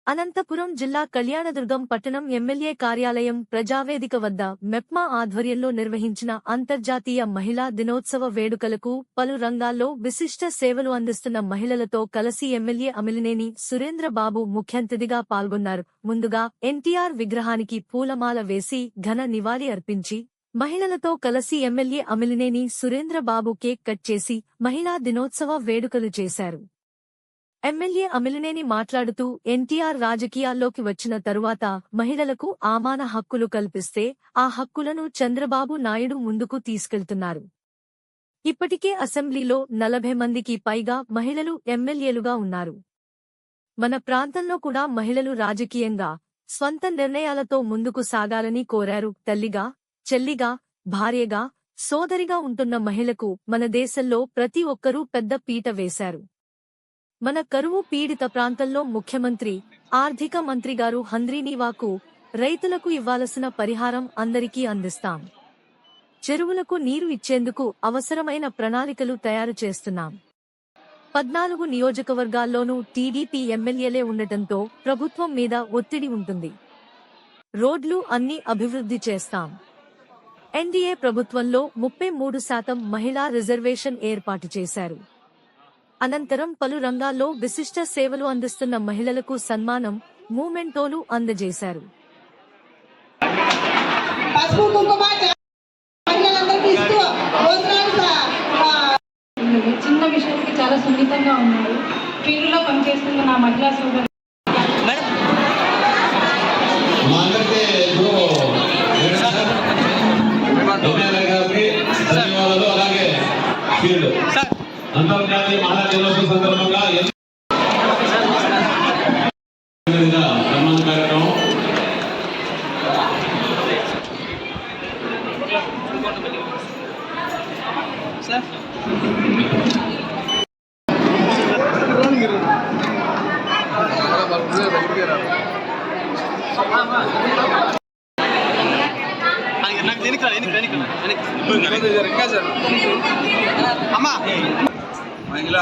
అనంతపురం జిల్లా కళ్యాణదుర్గం పట్టణం ఎమ్మెల్యే కార్యాలయం ప్రజావేదిక వద్ద మెప్మా ఆధ్వర్యంలో నిర్వహించిన అంతర్జాతీయ మహిళా దినోత్సవ వేడుకలకు పలు రంగాల్లో విశిష్ట సేవలు అందిస్తున్న మహిళలతో కలిసి ఎమ్మెల్యే అమిలినేని సురేంద్రబాబు ముఖ్యంతిథిగా పాల్గొన్నారు. ముందుగా ఎన్టీఆర్ విగ్రహానికి పూలమాల వేసి ఘన నివాళి అర్పించి మహిళలతో కలిసి MLA Amilineni Surendra Babu cake cut చేసి మహిళా దినోత్సవ వేడుకలు చేశారు. ఎమ్మెల్యే అమిలినేని మాట్లాడుతూ ఎన్టీఆర్ రాజకీయాల్లోకి వచ్చిన తరువాత మహిళలకు ఆమాన హక్కులు కల్పిస్తే ఆ హక్కులను చంద్రబాబు నాయుడు ముందుకు తీసుకెళ్తున్నారు. ఇప్పటికే అసెంబ్లీలో 40 మందికి పైగా మహిళలు ఎమ్మెల్యేలుగా ఉన్నారు. మన ప్రాంతంలో కూడా మహిళలు రాజకీయంగా స్వంత నిర్ణయాలతో ముందుకు సాగాలని కోరారు. తల్లిగా, చెల్లిగా, భార్యగా, సోదరిగా ఉంటున్న మహిళకు మన దేశంలో ప్రతి ఒక్కరూ పెద్ద పీట వేశారు. మన కరువు పీడిత ప్రాంతంలో ముఖ్యమంత్రి, ఆర్థిక మంత్రి గారు హంద్రీనీవాకు రైతులకు ఇవ్వాల్సిన పరిహారం అందరికీ అందిస్తాం. చెరువులకు నీరు ఇచ్చేందుకు అవసరమైన ప్రణాళికలు తయారు చేస్తున్నాం. 14 నియోజకవర్గాల్లోనూ టీడీపీ ఎమ్మెల్యేలే ఉండటంతో ప్రభుత్వం మీద ఒత్తిడి ఉంటుంది. రోడ్లు అన్ని అభివృద్ధి చేస్తాం. ఎన్డీఏ ప్రభుత్వంలో 33% మహిళా రిజర్వేషన్ ఏర్పాటు చేశారు. అనంతరం పలు రంగాల్లో విశిష్ట సేవలు అందిస్తున్న మహిళలకు సన్మానం, మూమెంటోలు అందజేశారు. చిన్న విషయానికి చాలా సున్నితంగా ఉన్నారు. ఫీల్డ్లో పనిచేస్తున్న నా మహిళా సోదరు అంతర్జాతీయ మహిళా దినోత్సవం సందర్భంగా సన్మాన కార్యక్రమం మహిళా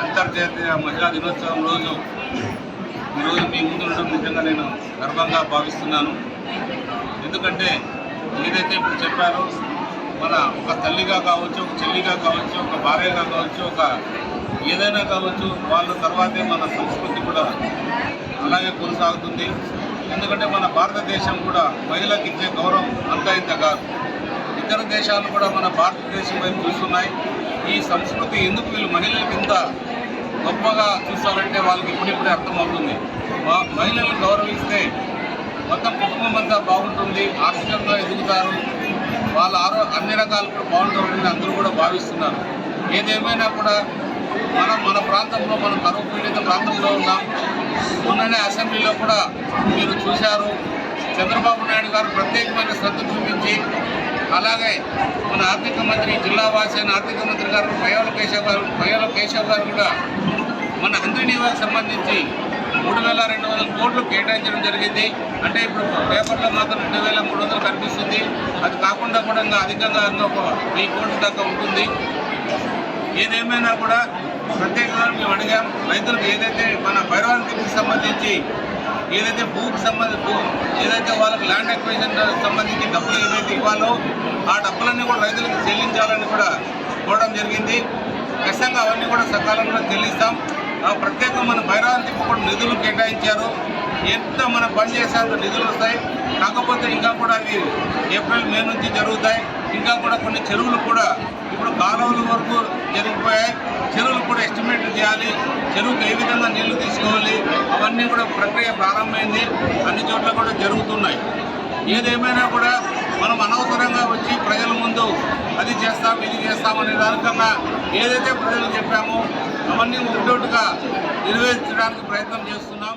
అంతర్జాతీయ మహిళా దినోత్సవం రోజు ఈరోజు మీ ముందు ఉండడం నిజంగా నేను గర్వంగా భావిస్తున్నాను. ఎందుకంటే ఏదైతే ఇప్పుడు చెప్పారో మన ఒక తల్లిగా కావచ్చు, ఒక చెల్లిగా కావచ్చు, ఒక భార్యగా కావచ్చు, ఒక ఏదైనా కావచ్చు, వాళ్ళ తర్వాతే మన సంస్కృతి కూడా అలాగే కొనసాగుతుంది. ఎందుకంటే మన భారతదేశం కూడా మహిళకి ఇచ్చే గౌరవం అంతా ఇంత కాదు. ఇతర దేశాలు కూడా మన భారతదేశం వైపు చూస్తున్నాయి. ఈ సంస్కృతి ఎందుకు వీళ్ళు మహిళలకు ఇంత గొప్పగా చూస్తారంటే వాళ్ళకి ఇప్పుడిప్పుడే అర్థమవుతుంది. మహిళలను గౌరవిస్తే మొత్తం కుటుంబం అంతా బాగుంటుంది, ఆర్థికంగా ఎదుగుతారు, వాళ్ళ అన్ని రకాలు కూడా బాగుంటారని అందరూ కూడా భావిస్తున్నారు. ఏదేమైనా కూడా మన ప్రాంతంలో మనం కరువు పీడిత ప్రాంతంలో ఉన్నాం. మొన్ననే అసెంబ్లీలో కూడా మీరు చూశారు, చంద్రబాబు నాయుడు గారు ప్రత్యేకమైన శ్రద్ధ చూపించి, అలాగే మన ఆర్థిక మంత్రి, జిల్లా వాసి అయిన ఆర్థిక మంత్రి గారు పయ్యావుల కేశవ్ గారు కూడా మన హంద్రీనీవాకు సంబంధించి 3,200 కోట్లు కేటాయించడం జరిగింది. అంటే ఇప్పుడు పేపర్లో మాత్రం 2,300 కనిపిస్తుంది. అది కాకుండా కూడా ఇంకా అధికంగా ఒక 1000 కోట్ల దాకా ఉంటుంది. ఏదేమైనా కూడా ప్రత్యేకంగా మేము అడిగాం, రైతులకు ఏదైతే మన భైరవానికి సంబంధించి ఏదైతే భూమికి సంబంధించి ఏదైతే వాళ్ళకి ల్యాండ్ అక్విజిషన్ సంబంధించి డబ్బులు ఏదైతే ఇవ్వాలో ఆ డబ్బులన్నీ కూడా రైతులకు చెల్లించాలని కూడా కోరడం జరిగింది. ఖచ్చితంగా అవన్నీ కూడా సకాలంలో చెల్లిస్తాం. ప్రత్యేకంగా మన భైరవానికి కూడా నిధులు కేటాయించారు. ఎంత మనం పని చేసేంత నిధులు వస్తాయి. కాకపోతే ఇంకా కూడా అవి ఏప్రిల్, మే నుంచి జరుగుతాయి. ఇంకా కూడా కొన్ని చెరువులు కూడా ఇప్పుడు కాలువల వరకు జరిగిపోయాయి. చెరువులు కూడా ఎస్టిమేట్ చేయాలి, చెరువుకు ఏ విధంగా నీళ్లు తీసుకోవాలి, అవన్నీ కూడా ప్రక్రియ ప్రారంభమైంది. అన్ని చోట్ల కూడా జరుగుతున్నాయి. ఏదేమైనా కూడా మనం అనవసరంగా వచ్చి ప్రజల ముందు అది చేస్తాం, ఇది చేస్తాం అనే దానికన్నా ఏదైతే ప్రజలు చెప్పామో అవన్నీ ఒకటొకటిగా నెరవేర్చడానికి ప్రయత్నం చేస్తున్నాం.